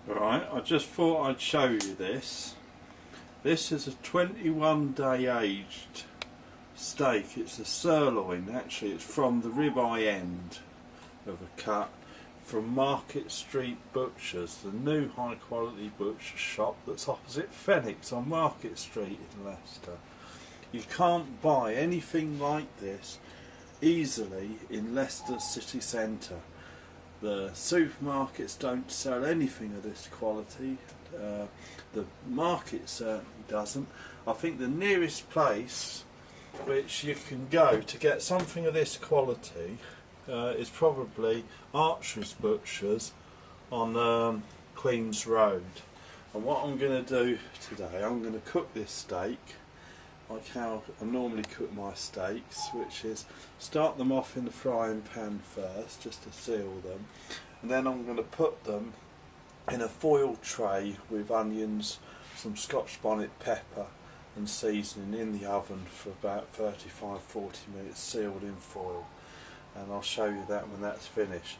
Right, I just thought I'd show you this. This is a 21-day aged steak. It's a sirloin. Actually, it's from the ribeye end of a cut from Market Street Butchers, the new high quality butcher shop that's opposite Fenwick on Market Street in Leicester. You can't buy anything like this easily in Leicester city centre. The supermarkets don't sell anything of this quality. The market certainly doesn't. I think the nearest place which you can go to get something of this quality is probably Archer's Butchers on Queen's Road. And what I'm going to do today, I'm going to cook this steak like how I normally cook my steaks, which is start them off in the frying pan first just to seal them, and then I'm going to put them in a foil tray with onions, some scotch bonnet pepper and seasoning in the oven for about 35-40 minutes, sealed in foil, and I'll show you that when that's finished.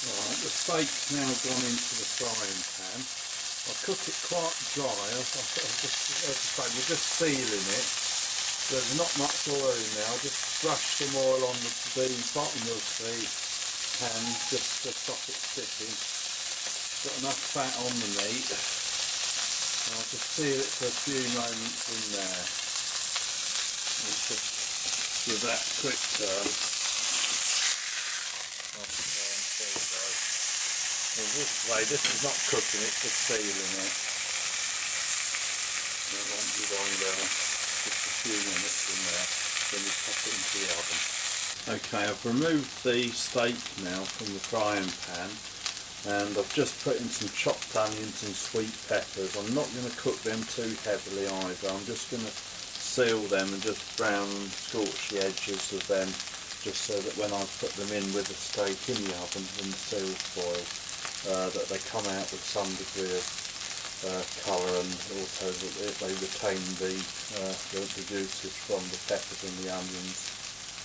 Right, the steak's now gone into the frying pan. I'll cook it quite dry. We're just sealing it. There's not much oil in there. I'll just brush some oil on the bottom of the pan just to stop it sticking. Got enough fat on the meat. I'll just seal it for a few moments in there. Let's just give that a quick turn. This way, this is not cooking it, just sealing it. It won't be long there, just a few minutes in there, then we pop it into the oven. Okay, I've removed the steak now from the frying pan, and I've just put in some chopped onions and sweet peppers. I'm not going to cook them too heavily either. I'm just going to seal them and just brown and scorch the edges of them, just so that when I put them in with the steak in the oven in the sealed foil, that they come out with some degree of colour, and also that they retain the juices from the peppers and the onions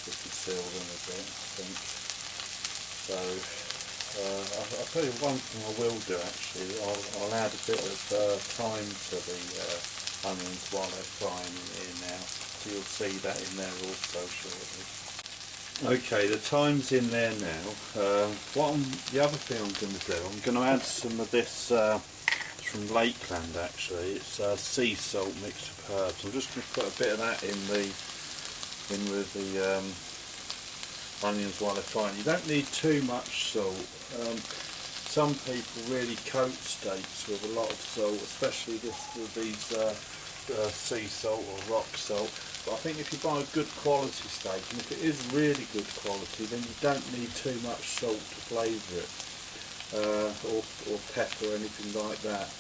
if you seal them a bit, I think. So I'll tell you one thing I will do actually, I'll add a bit of thyme to the onions while they're frying in now, so you'll see that in there also shortly. Okay, the thyme's in there now. The other thing I'm going to do, I'm going to add some of this, it's from Lakeland actually, it's sea salt mixed with herbs. I'm just going to put a bit of that in with the onions while they're frying. You don't need too much salt. Some people really coat steaks with a lot of salt, especially these sea salt or rock salt. But I think if you buy a good quality steak, and if it is really good quality, then you don't need too much salt to flavour it, or pepper or anything like that.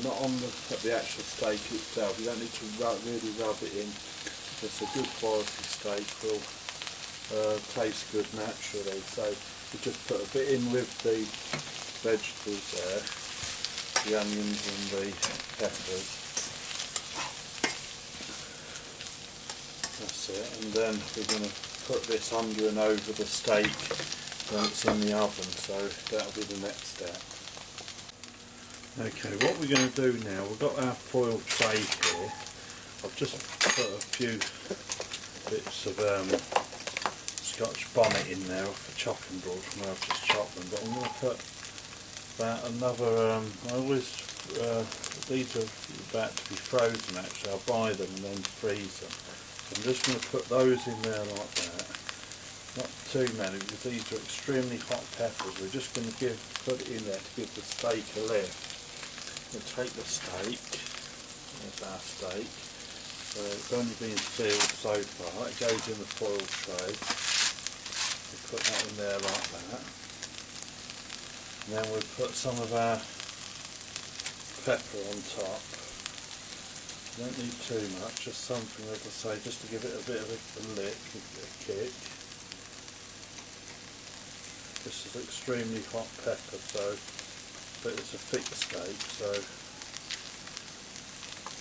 Not on the actual steak itself. You don't need to really rub it in. Just a good quality steak will taste good naturally. So you just put a bit in with the vegetables there, the onions and the peppers. That's it, and then we're going to put this under and over the steak when it's in the oven, so that'll be the next step. Okay, what we're going to do now, we've got our foil tray here. I've just put a few bits of scotch bonnet in there off the chopping board from where I've just chopped them, but I'm going to put about another, these are about to be frozen actually, I'll buy them and then freeze them. I'm just going to put those in there like that, not too many because these are extremely hot peppers. We're just going to put it in there to give the steak a lift. We'll take the steak, there's our steak, so it's only been sealed so far, it goes in the foil tray, we'll put that in there like that, and then we'll put some of our pepper on top. You don't need too much, just something, as I say, just to give it a bit of a lick, a kick. This is extremely hot pepper, but it's a thick steak, so it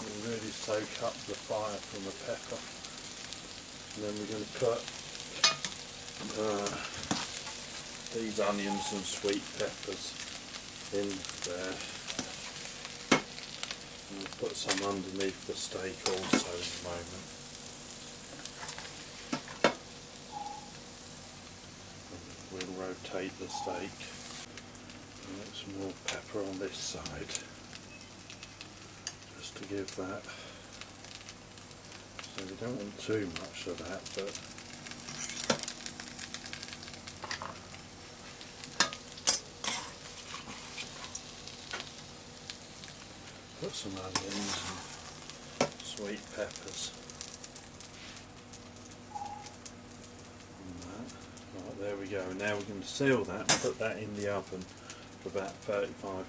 will really soak up the fire from the pepper. And then we're going to put these onions and sweet peppers in there. And I'll put some underneath the steak also in a moment. And we'll rotate the steak. And put some more pepper on this side, just to give that. So we don't want too much of that, but put some onions and sweet peppers on that. Right, there we go. Now we're going to seal that and put that in the oven for about 35-40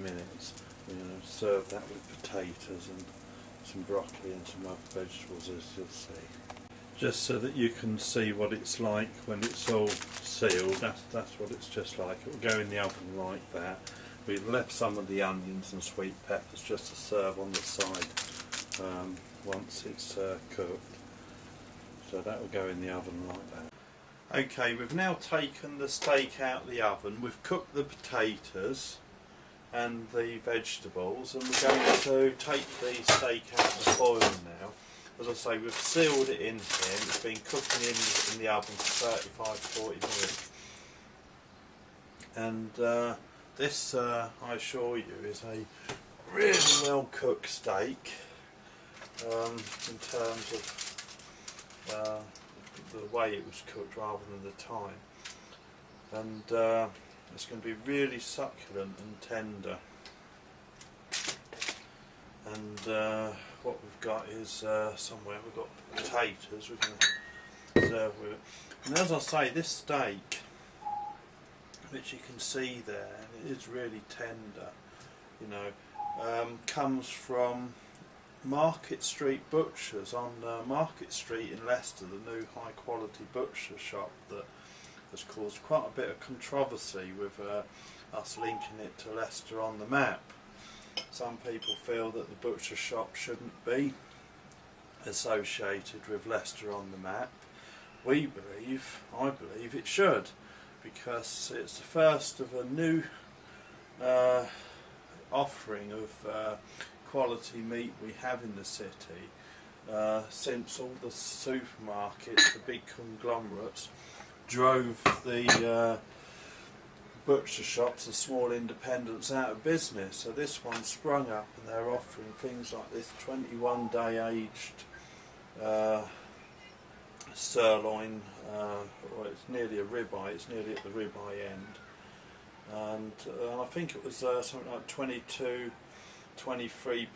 minutes. We're going to serve that with potatoes and some broccoli and some other vegetables, as you'll see. Just so that you can see what it's like when it's all sealed. That's what it's just like. It will go in the oven like that. We've left some of the onions and sweet peppers just to serve on the side once it's cooked. So that will go in the oven like that. Okay, we've now taken the steak out of the oven. We've cooked the potatoes and the vegetables, and we're going to take the steak out of the foil now. As I say, we've sealed it in here, and it's been cooking in the oven for 35-40 minutes. And this, I assure you, is a really well cooked steak in terms of the way it was cooked rather than the time. And it's going to be really succulent and tender. And what we've got is somewhere we've got potatoes we're going to serve with it. And as I say, this steak, which you can see there, and it is really tender, you know, comes from Market Street Butchers on Market Street in Leicester, the new high quality butcher shop that has caused quite a bit of controversy with us linking it to Leicester on the map. Some people feel that the butcher shop shouldn't be associated with Leicester on the map. I believe it should, because it's the first of a new offering of quality meat we have in the city since all the supermarkets, the big conglomerates, drove the butcher shops and small independents out of business. So this one sprung up, and they're offering things like this 21-day aged sirloin, well, it's nearly a ribeye, it's nearly at the ribeye end, and I think it was something like 23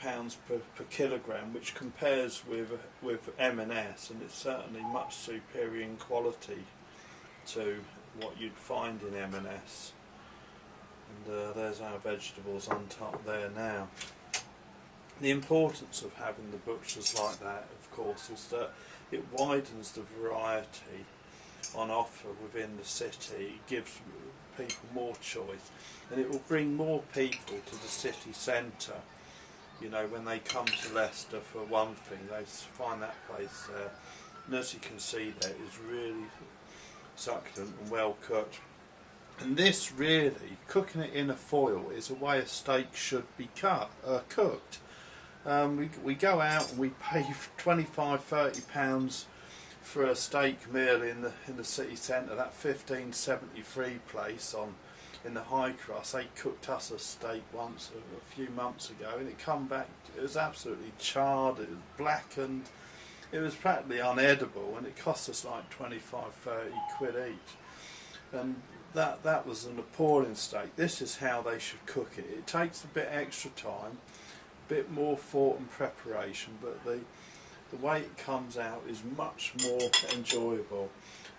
pounds per kilogram, which compares with M&S, and it's certainly much superior in quality to what you'd find in M&S. And there's our vegetables on top there now. The importance of having the butchers like that, of course, is that it widens the variety on offer within the city. It gives people more choice, and it will bring more people to the city centre. You know, when they come to Leicester, for one thing, they find that place there, and as you can see there, it's really succulent and well cooked. And this really, cooking it in a foil, is a way a steak should be cooked. We go out and we pay £25-30 for a steak meal in the city centre. That 1573 place in the Highcross, they cooked us a steak once a few months ago, and it come back, it was absolutely charred, it was blackened, it was practically unedible, and it cost us like 25-30 quid each. And that was an appalling steak. This is how they should cook it. It takes a bit extra time, a bit more thought and preparation, but the way it comes out is much more enjoyable.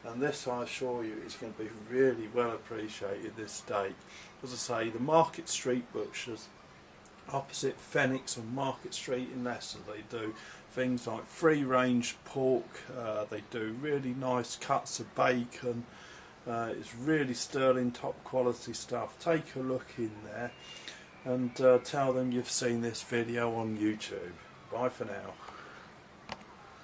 And this, I assure you, is going to be really well appreciated, this steak. As I say, the Market Street Butchers opposite Fenwick on Market Street in Leicester, they do things like free range pork, they do really nice cuts of bacon. It's really sterling top quality stuff. Take a look in there and tell them you've seen this video on YouTube. Bye for now.